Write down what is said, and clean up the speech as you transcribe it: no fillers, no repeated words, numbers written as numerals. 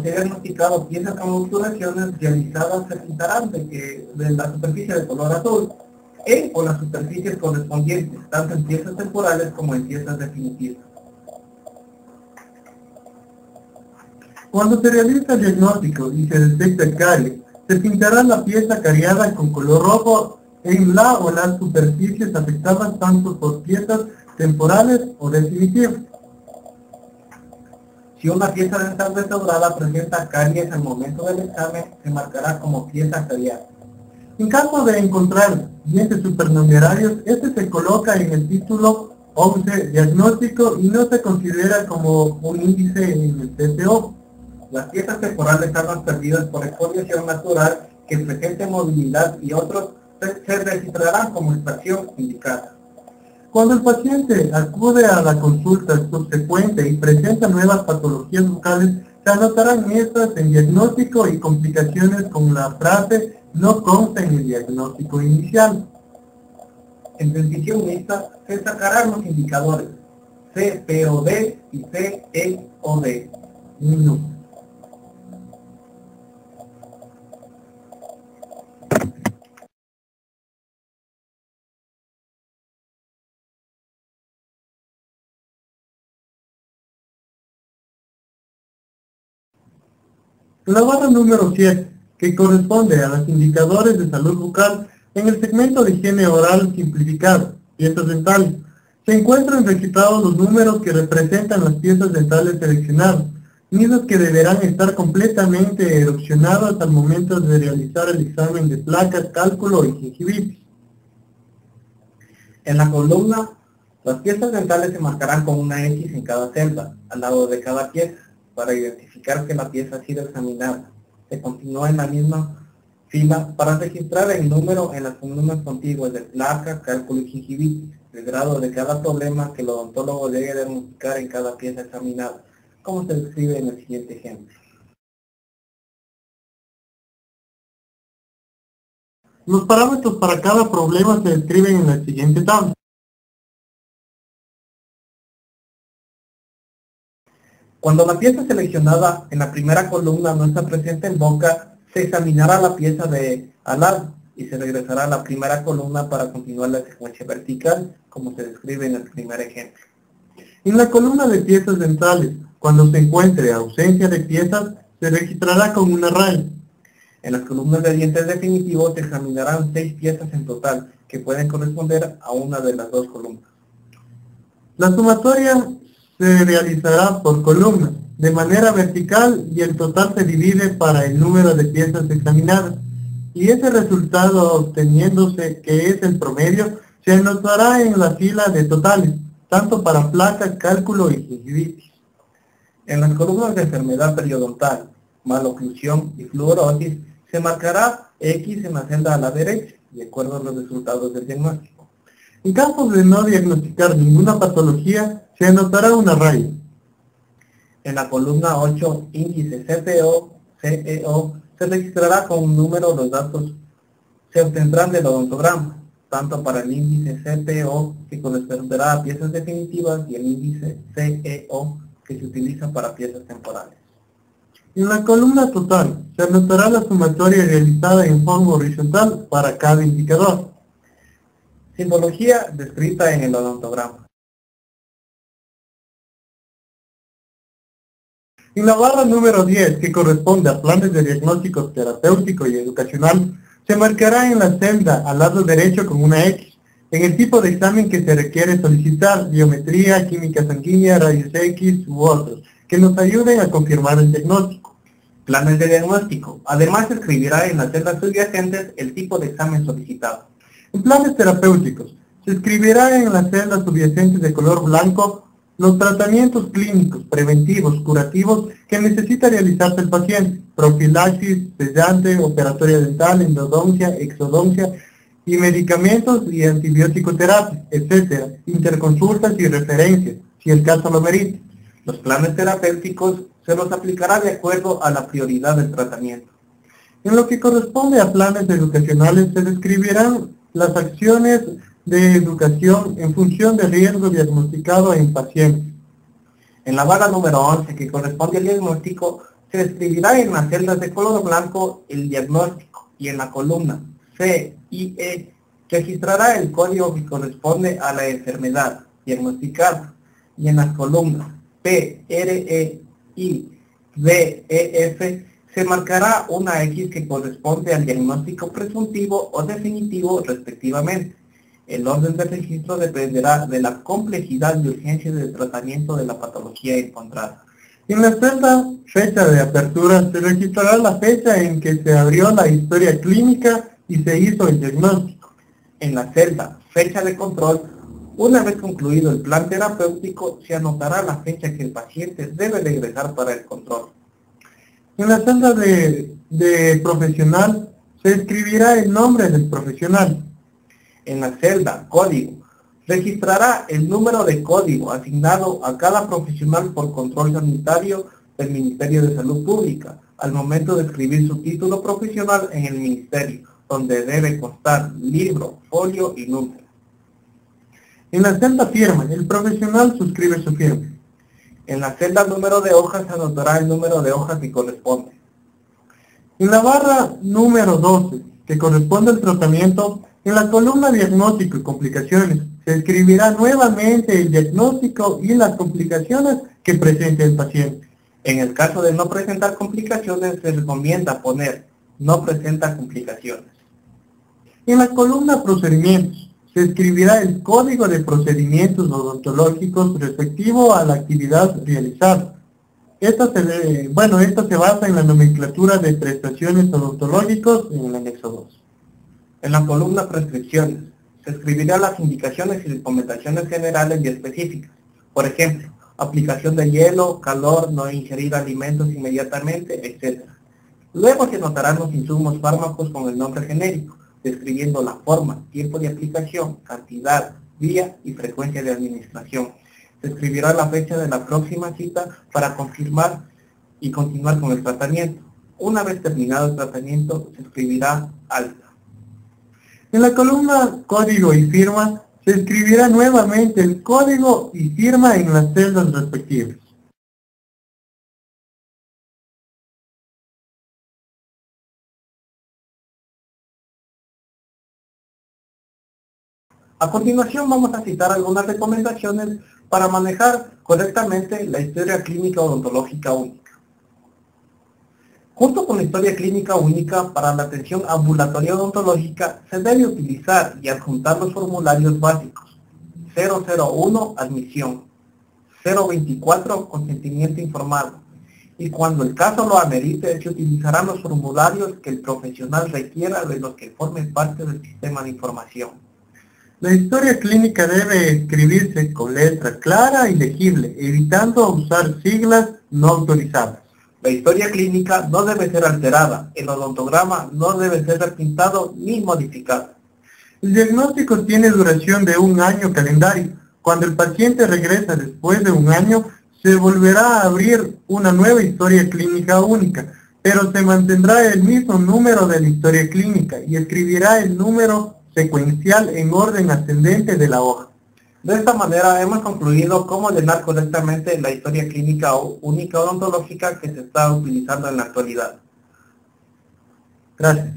cuando se ha diagnosticado piezas con obturaciones realizadas se pintarán de la superficie de color azul en o las superficies correspondientes, tanto en piezas temporales como en piezas definitivas. Cuando se realiza el diagnóstico y se detecta caries, se pintará la pieza cariada con color rojo en la o las superficies afectadas tanto por piezas temporales o definitivas. Si una pieza dental restaurada presenta caries al momento del examen, se marcará como pieza cariada. En caso de encontrar dientes supernumerarios, este se coloca en el título 11 diagnóstico y no se considera como un índice en el TCO. Las piezas temporales están perdidas por exfoliación natural que presente movilidad y otros se registrarán como extracción indicada. Cuando el paciente acude a la consulta subsecuente y presenta nuevas patologías bucales, se anotarán estas en diagnóstico y complicaciones con la frase no consta en el diagnóstico inicial. En decisión mixta se destacarán los indicadores CPOD y CEOD. La barra número 7, que corresponde a los indicadores de salud bucal en el segmento de higiene oral simplificado, piezas dentales, se encuentran registrados los números que representan las piezas dentales seleccionadas, mismos que deberán estar completamente erupcionadas al momento de realizar el examen de placas, cálculo y gingivitis. En la columna, las piezas dentales se marcarán con una X en cada celda, al lado de cada pieza, para identificar que la pieza ha sido examinada. Se continúa en la misma fila para registrar el número en las columnas contiguas de placa, cálculo y gingivitis, el grado de cada problema que el odontólogo debe diagnosticar en cada pieza examinada, como se describe en el siguiente ejemplo. Los parámetros para cada problema se describen en la siguiente tabla. Cuando la pieza seleccionada en la primera columna no está presente en boca, se examinará la pieza de al lado y se regresará a la primera columna para continuar la secuencia vertical, como se describe en el primer ejemplo. En la columna de piezas dentales, cuando se encuentre ausencia de piezas, se registrará con una raya. En las columnas de dientes definitivos se examinarán 6 piezas en total, que pueden corresponder a una de las dos columnas. La sumatoria se realizará por columna, de manera vertical, y el total se divide para el número de piezas examinadas. Y ese resultado, obteniéndose que es el promedio, se anotará en la fila de totales, tanto para placa, cálculo y gingivitis. En las columnas de enfermedad periodontal, maloclusión y fluorosis, se marcará X en la celda a la derecha, de acuerdo a los resultados del diagnóstico. En caso de no diagnosticar ninguna patología, se anotará una raya. En la columna 8, índice CPO, CEO, se registrará con un número los datos se obtendrán del odontograma, tanto para el índice CPO, que corresponderá a piezas definitivas, y el índice CEO, que se utiliza para piezas temporales. En la columna total, se anotará la sumatoria realizada en forma horizontal para cada indicador. Simbología descrita en el odontograma. En la barra número 10, que corresponde a planes de diagnóstico terapéutico y educacional, se marcará en la celda al lado derecho con una X, en el tipo de examen que se requiere solicitar, biometría, química sanguínea, rayos X u otros, que nos ayuden a confirmar el diagnóstico. Planes de diagnóstico. Además se escribirá en las celdas subyacentes el tipo de examen solicitado. En planes terapéuticos, se escribirá en las celdas subyacentes de color blanco los tratamientos clínicos, preventivos, curativos que necesita realizarse el paciente, profilaxis, sellante, operatoria dental, endodoncia, exodoncia y medicamentos y antibiótico-terapia, etc., interconsultas y referencias, si el caso lo merite. Los planes terapéuticos se los aplicará de acuerdo a la prioridad del tratamiento. En lo que corresponde a planes educacionales, se describirán las acciones de educación en función del riesgo diagnosticado en pacientes. En la barra número 11, que corresponde al diagnóstico, Se escribirá en las celdas de color blanco el diagnóstico y en la columna C y E registrará el código que corresponde a la enfermedad diagnosticada y en las columnas P, R, E, I, D, E, F se marcará una X que corresponde al diagnóstico presuntivo o definitivo respectivamente. El orden de registro dependerá de la complejidad y urgencia del tratamiento de la patología encontrada. En la celda fecha de apertura se registrará la fecha en que se abrió la historia clínica y se hizo el diagnóstico. En la celda fecha de control, una vez concluido el plan terapéutico, se anotará la fecha que el paciente debe regresar para el control. En la celda de profesional se escribirá el nombre del profesional. En la celda código, registrará el número de código asignado a cada profesional por control sanitario del Ministerio de Salud Pública al momento de escribir su título profesional en el Ministerio, donde debe constar libro, folio y número. En la celda firma, el profesional suscribe su firma. En la celda número de hojas se anotará el número de hojas que corresponde. En la barra número 12, que corresponde al tratamiento, en la columna diagnóstico y complicaciones, se escribirá nuevamente el diagnóstico y las complicaciones que presente el paciente. En el caso de no presentar complicaciones, se recomienda poner no presenta complicaciones. En la columna procedimientos, se escribirá el código de procedimientos odontológicos respectivo a la actividad realizada. Esta se basa en la nomenclatura de prestaciones odontológicos en el anexo 2. En la columna prescripciones, se escribirán las indicaciones y recomendaciones generales y específicas. Por ejemplo, aplicación de hielo, calor, no ingerir alimentos inmediatamente, etc. Luego se anotarán los insumos fármacos con el nombre genérico, describiendo la forma, tiempo de aplicación, cantidad, día y frecuencia de administración. Se escribirá la fecha de la próxima cita para confirmar y continuar con el tratamiento. Una vez terminado el tratamiento, se escribirá alta. En la columna código y firma, se escribirá nuevamente el código y firma en las celdas respectivas. A continuación vamos a citar algunas recomendaciones para manejar correctamente la historia clínica odontológica única. Junto con la historia clínica única para la atención ambulatoria odontológica se debe utilizar y adjuntar los formularios básicos 001 admisión, 024 consentimiento informado y cuando el caso lo amerite se utilizarán los formularios que el profesional requiera de los que formen parte del sistema de información. La historia clínica debe escribirse con letra clara y legible, evitando usar siglas no autorizadas. La historia clínica no debe ser alterada, el odontograma no debe ser repintado ni modificado. El diagnóstico tiene duración de 1 año calendario. Cuando el paciente regresa después de 1 año, se volverá a abrir una nueva historia clínica única, pero se mantendrá el mismo número de la historia clínica y escribirá el número secuencial en orden ascendente de la hoja. De esta manera hemos concluido cómo llenar correctamente la historia clínica única odontológica que se está utilizando en la actualidad. Gracias.